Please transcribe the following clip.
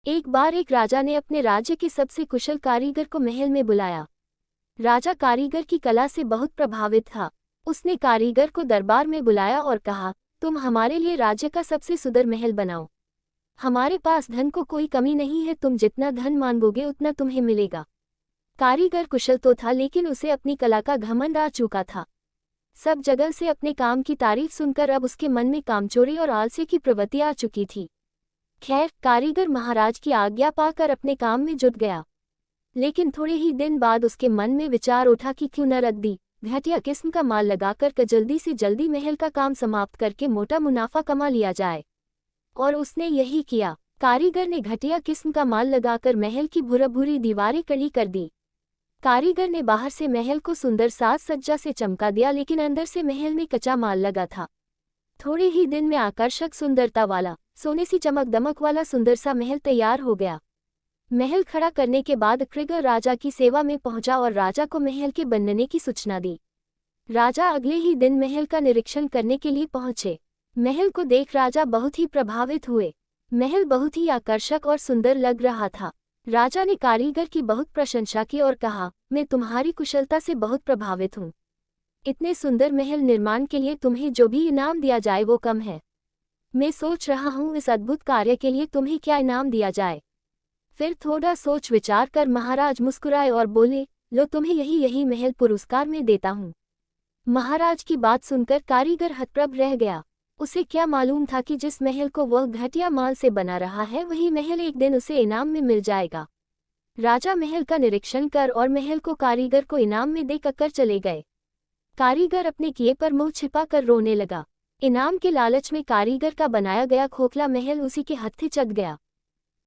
एक बार एक राजा ने अपने राज्य के सबसे कुशल कारीगर को महल में बुलाया। राजा कारीगर की कला से बहुत प्रभावित था। उसने कारीगर को दरबार में बुलाया और कहा, तुम हमारे लिए राज्य का सबसे सुंदर महल बनाओ। हमारे पास धन को कोई कमी नहीं है, तुम जितना धन मांगोगे उतना तुम्हें मिलेगा। कारीगर कुशल तो था, लेकिन उसे अपनी कला का घमंड आ चुका था। सब जगह से अपने काम की तारीफ सुनकर अब उसके मन में कामचोरी और आलस्य की प्रवृत्ति आ चुकी थी। खैर, कारीगर महाराज की आज्ञा पाकर अपने काम में जुट गया। लेकिन थोड़े ही दिन बाद उसके मन में विचार उठा कि क्यों न रद्दी घटिया किस्म का माल लगाकर जल्दी से जल्दी महल का काम समाप्त करके मोटा मुनाफा कमा लिया जाए। और उसने यही किया। कारीगर ने घटिया किस्म का माल लगाकर महल की भूरी दीवारें कड़ी कर दी। कारीगर ने बाहर से महल को सुंदर साज सज्जा से चमका दिया, लेकिन अंदर से महल में कच्चा माल लगा था। थोड़े ही दिन में आकर्षक सुंदरता वाला, सोने सी चमक दमक वाला सुंदर सा महल तैयार हो गया। महल खड़ा करने के बाद कृगर राजा की सेवा में पहुंचा और राजा को महल के बनने की सूचना दी। राजा अगले ही दिन महल का निरीक्षण करने के लिए पहुंचे। महल को देख राजा बहुत ही प्रभावित हुए। महल बहुत ही आकर्षक और सुंदर लग रहा था। राजा ने कारीगर की बहुत प्रशंसा की और कहा, मैं तुम्हारी कुशलता से बहुत प्रभावित हूँ। इतने सुंदर महल निर्माण के लिए तुम्हें जो भी इनाम दिया जाए वो कम है। मैं सोच रहा हूँ इस अद्भुत कार्य के लिए तुम्हें क्या इनाम दिया जाए। फिर थोड़ा सोच विचार कर महाराज मुस्कुराए और बोले, लो तुम्हें यही महल पुरस्कार में देता हूँ। महाराज की बात सुनकर कारीगर हतप्रभ रह गया। उसे क्या मालूम था कि जिस महल को वह घटिया माल से बना रहा है वही महल एक दिन उसे इनाम में मिल जाएगा। राजा महल का निरीक्षण कर और महल को कारीगर को इनाम में देकर चले गए। कारीगर अपने किए पर मुंह छिपा कर रोने लगा। इनाम के लालच में कारीगर का बनाया गया खोखला महल उसी के हत्थे चढ़ गया।